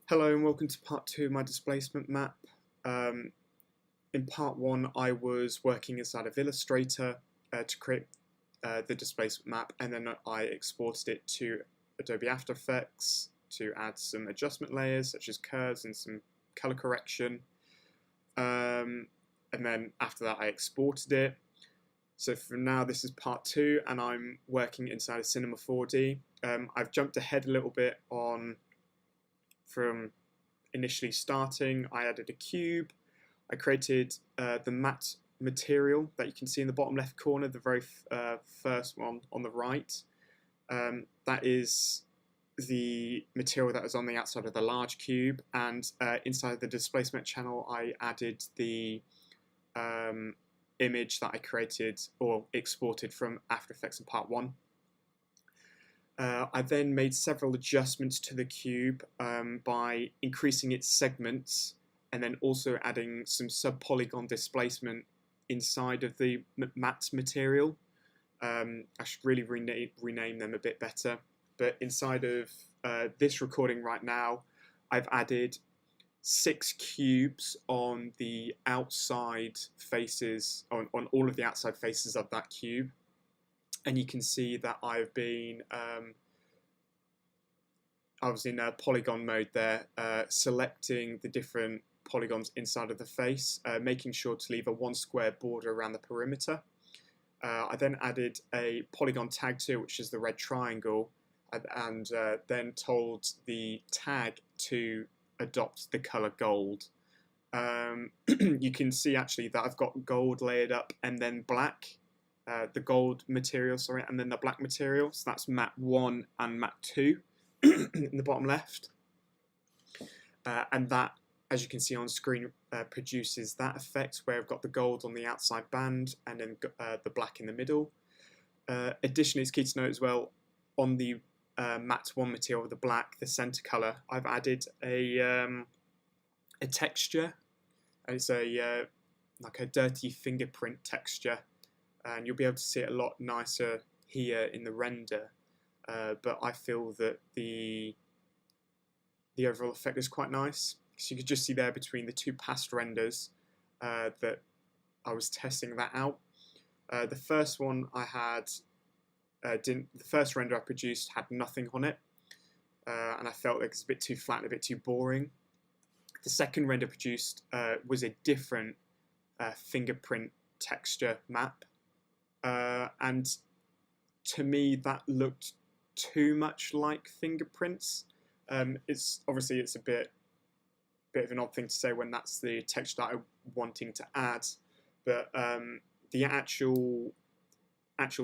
Hello and welcome to part 2 of my displacement map. In part 1 I was working inside of Illustrator to create the displacement map, and then I exported it to Adobe After Effects to add some adjustment layers such as curves and some color correction. And then after that I exported it. So for now this is part 2 and I'm working inside of Cinema 4D. I've jumped ahead a little bit from initially starting. I added a cube. I created the matte material that you can see in the bottom left corner, the very first one on the right. That is the material that was on the outside of the large cube, and inside the displacement channel I added the image that I created or exported from After Effects in part 1. I then made several adjustments to the cube by increasing its segments and then also adding some sub-polygon displacement inside of the matte material. I should really rename them a bit better. But inside of this recording right now, I've added 6 cubes on the outside faces, on all of the outside faces of that cube. And you can see that I've been, I was in polygon mode there, selecting the different polygons inside of the face, making sure to leave a 1 square border around the perimeter. I then added a polygon tag to it, which is the red triangle, and then told the tag to adopt the color gold. You can see actually that I've got gold layered up and then black. The gold material, sorry, and then the black material. So that's map 1 and map 2 in the bottom left. And that, as you can see on screen, produces that effect where I've got the gold on the outside band and then the black in the middle. Additionally, it's key to note as well, on the matte 1 material with the black, the center color, I've added a texture. It's like a dirty fingerprint texture. And you'll be able to see it a lot nicer here in the render, but I feel that the overall effect is quite nice. So you could just see there between the 2 past renders that I was testing that out. The first one I had the first render I produced had nothing on it, and I felt like it's a bit too flat and a bit too boring. The second render produced was a different fingerprint texture map. And to me that looked too much like fingerprints. It's obviously it's a bit of an odd thing to say when that's the texture that I'm wanting to add, but the actual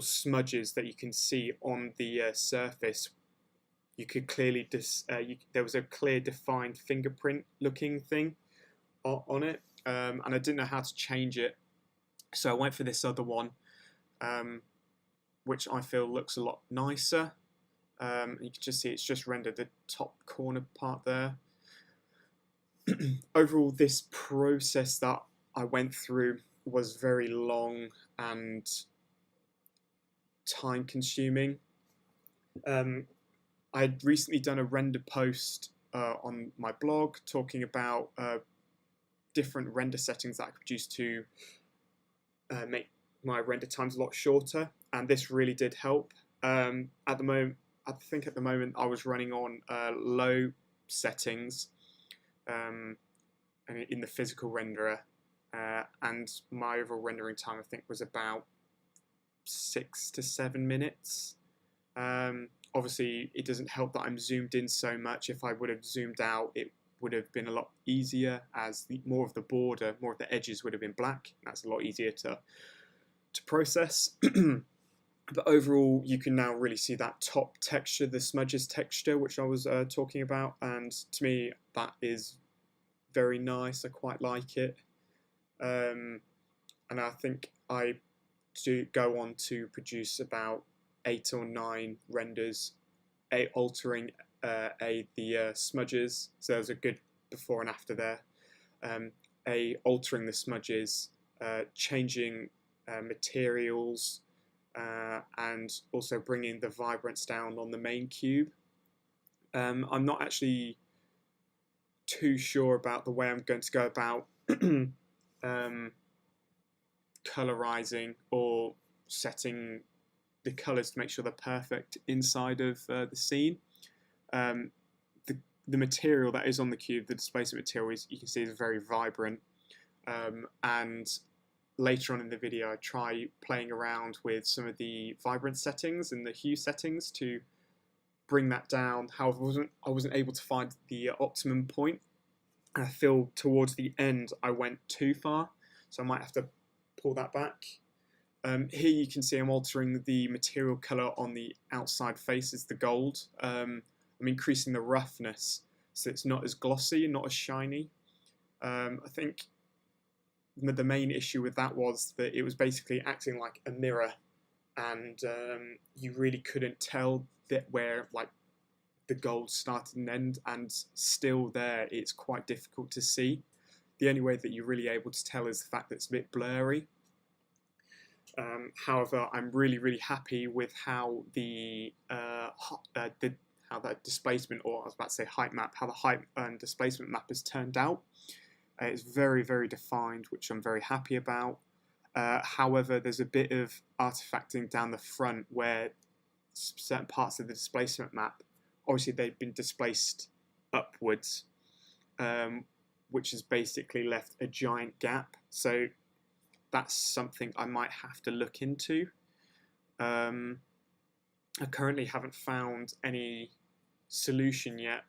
smudges that you can see on the surface, you could clearly there was a clear defined fingerprint looking thing on it, and I didn't know how to change it, so I went for this other one. Which I feel looks a lot nicer. You can just see it's just rendered the top corner part there. Overall, this process that I went through was very long and time consuming. I had recently done a render post on my blog talking about different render settings that I could use to make my render times a lot shorter, and this really did help. At the moment, I think at the moment I was running on low settings in the physical renderer, and my overall rendering time I think was about 6 to 7 minutes. Obviously, it doesn't help that I'm zoomed in so much. If I would have zoomed out, it would have been a lot easier, as more of the border, more of the edges would have been black. That's a lot easier to process. But overall, you can now really see that top texture, the smudges texture, which I was talking about, and to me that is very nice. I quite like it, and I think I do go on to produce about 8 or 9 renders, altering the smudges. So there's a good before and after there. Altering the smudges, changing materials, and also bringing the vibrance down on the main cube. I'm not actually too sure about the way I'm going to go about colorizing or setting the colors to make sure they're perfect inside of the scene. Um, the material that is on the cube, the displacement material, you can see is very vibrant. And later on in the video, I try playing around with some of the vibrance settings and the hue settings to bring that down. However, I wasn't able to find the optimum point. I feel towards the end I went too far, so I might have to pull that back. Here you can see I'm altering the material color on the outside faces, the gold. I'm increasing the roughness so it's not as glossy and not as shiny. I think the main issue with that was that it was basically acting like a mirror, and you really couldn't tell that where like the gold started and end, and still there it's quite difficult to see. The only way that you're really able to tell is the fact that it's a bit blurry. However, I'm really happy with how how that displacement, or I was about to say height map, how the height and displacement map has turned out. It's very defined, which I'm very happy about. However, there's a bit of artifacting down the front where certain parts of the displacement map, obviously they've been displaced upwards, which has basically left a giant gap. So that's something I might have to look into. I currently haven't found any solution yet,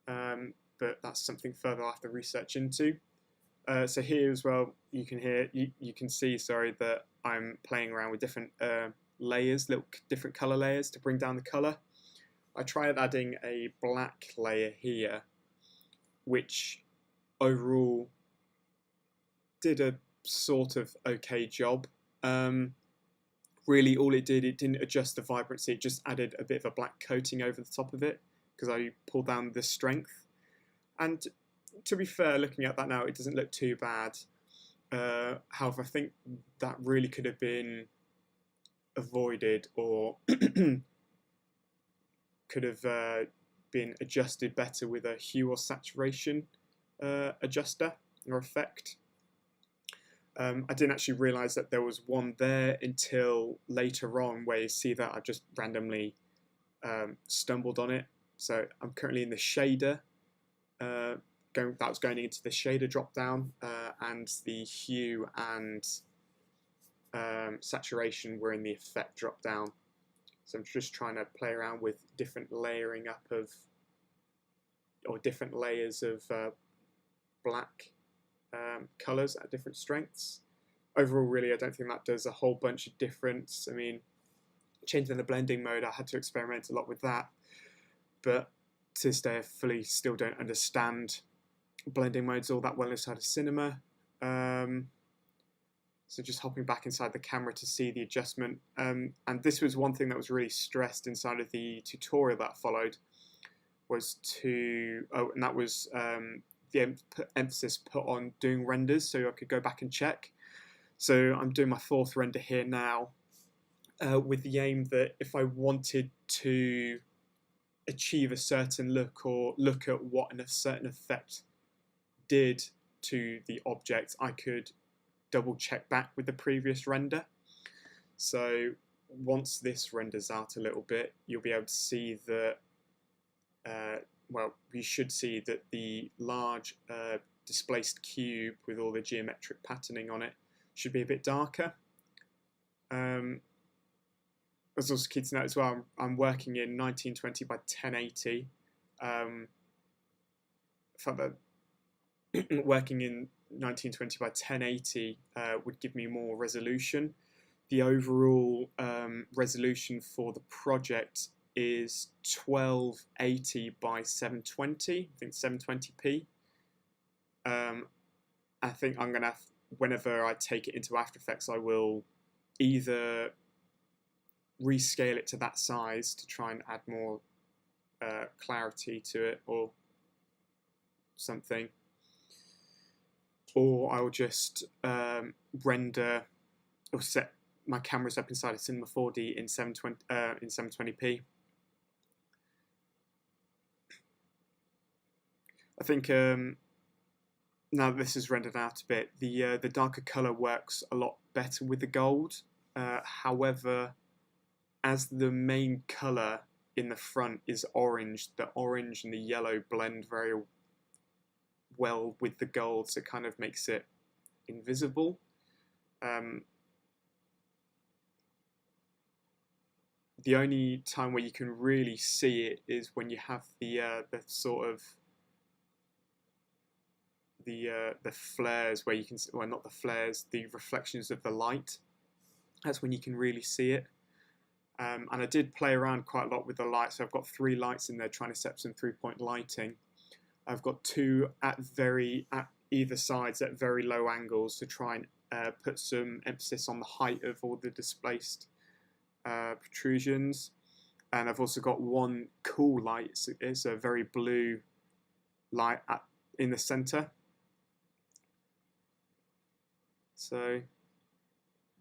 but that's something further I'll have to research into. So here as well, you can see, sorry, that I'm playing around with different layers, little different color layers to bring down the color. I tried adding a black layer here, which overall did a sort of okay job. Really all it didn't adjust the vibrancy, it just added a bit of a black coating over the top of it because I pulled down the strength. And to be fair, looking at that now, it doesn't look too bad. However, I think that really could have been avoided, or could have been adjusted better with a hue or saturation adjuster or effect. I didn't actually realise that there was one there until later on, where you see that I just randomly stumbled on it. So I'm currently in the shader. That was going into the shader drop down, and the hue and saturation were in the effect drop down. So I'm just trying to play around with different layering up of, or different layers of black colours at different strengths. Overall, really, I don't think that does a whole bunch of difference. I mean, changing the blending mode, I had to experiment a lot with that, but to this day I fully still don't understand blending modes all that well inside of cinema. So just hopping back inside the camera to see the adjustment. And this was one thing that was really stressed inside of the tutorial that followed, was and that was the emphasis put on doing renders so I could go back and check. So I'm doing my fourth render here now, with the aim that if I wanted to achieve a certain look, or look at what a certain effect did to the object, I could double check back with the previous render. So once this renders out a little bit, you'll be able to see that, well, you should see that the large displaced cube with all the geometric patterning on it should be a bit darker. It's also key to note as well, I'm working in 1920 by 1080. I thought that working in 1920 by 1080 would give me more resolution. The overall resolution for the project is 1280 by 720, I think 720p. I think I'm gonna have, whenever I take it into After Effects, I will either rescale it to that size to try and add more clarity to it or something, or I will just render or set my cameras up inside of Cinema 4D in 720p. I think now that this is rendered out a bit, the darker colour works a lot better with the gold. However, as the main colour in the front is orange, the orange and the yellow blend very well with the gold, so it kind of makes it invisible. The only time where you can really see it is when you have the sort of the flares, where you can, well, not the flares, the reflections of the light. That's when you can really see it. And I did play around quite a lot with the lights. So I've got 3 lights in there, trying to set some 3-point lighting. I've got 2 at either sides at very low angles to try and put some emphasis on the height of all the displaced protrusions. And I've also got 1 cool light. It's a very blue light in the center. So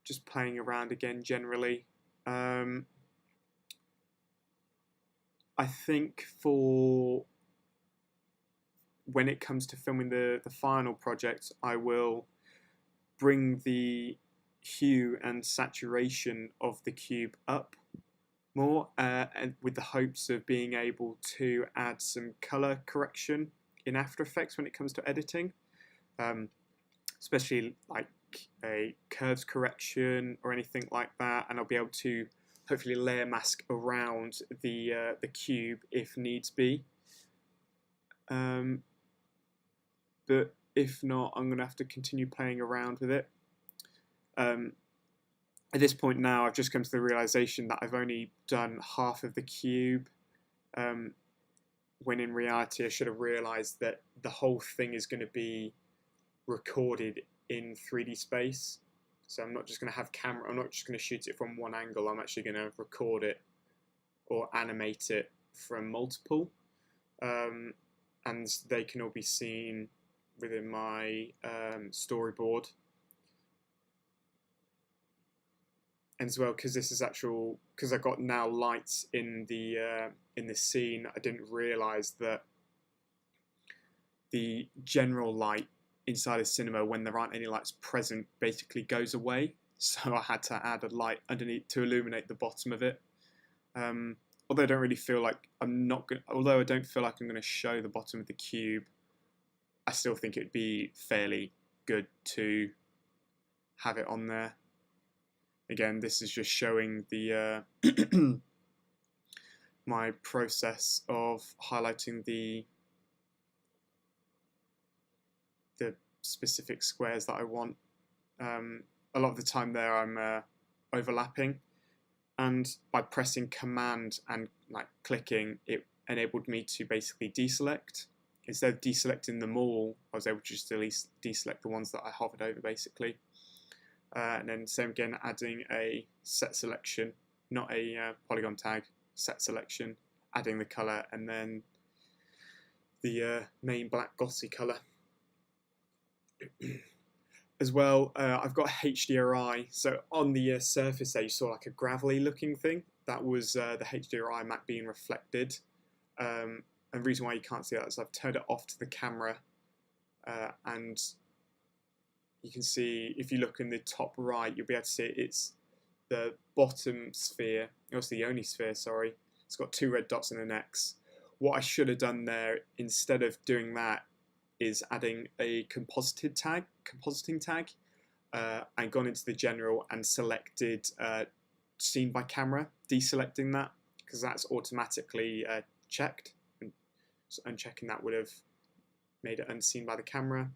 just playing around again generally. I think for when it comes to filming the final project, I will bring the hue and saturation of the cube up more, and with the hopes of being able to add some color correction in After Effects when it comes to editing, especially like a curves correction or anything like that, and I'll be able to hopefully layer mask around the cube if needs be. But if not, I'm going to have to continue playing around with it. At this point now, I've just come to the realization that I've only done half of the cube, when in reality I should have realized that the whole thing is going to be recorded in 3D space. So I'm not just going to have camera, I'm not just going to shoot it from one angle, I'm actually going to record it or animate it from multiple. And they can all be seen within my storyboard. And as well, because this is actual, because I got now lights in the scene, I didn't realise that the general light inside a cinema, when there aren't any lights present, basically goes away. So I had to add a light underneath to illuminate the bottom of it. Although I don't really feel like although I don't feel like I'm going to show the bottom of the cube, I still think it'd be fairly good to have it on there. Again, this is just showing the my process of highlighting the specific squares that I want. A lot of the time there I'm overlapping, and by pressing Command and like clicking, it enabled me to basically deselect. Instead of deselecting them all, I was able to just deselect the ones that I hovered over basically. And then same again, adding a set selection, not a polygon tag, set selection, adding the color, and then the main black glossy color. As well, I've got HDRI, so on the surface there you saw like a gravelly looking thing. That was the HDRI map being reflected. And the reason why you can't see that is I've turned it off to the camera, and you can see, if you look in the top right, you'll be able to see it's the bottom sphere, it's the only sphere, sorry. It's got 2 red dots and an X. What I should have done there, instead of doing that, is adding a compositing tag, and gone into the general and selected seen by camera, deselecting that, because that's automatically checked, and so unchecking that would have made it unseen by the camera.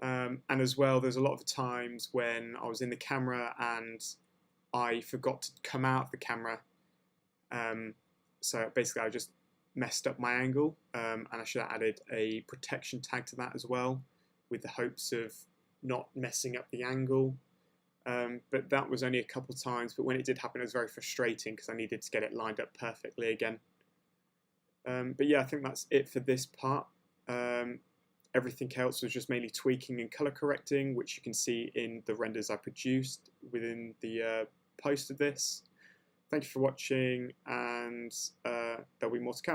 And as well, there's a lot of times when I was in the camera and I forgot to come out of the camera. So basically I just messed up my angle, and I should have added a protection tag to that as well, with the hopes of not messing up the angle. But that was only a couple times, but when it did happen it was very frustrating because I needed to get it lined up perfectly again. But yeah, I think that's it for this part. Everything else was just mainly tweaking and color correcting, which you can see in the renders I produced within the post of this. Thank you for watching, and there'll be more to come.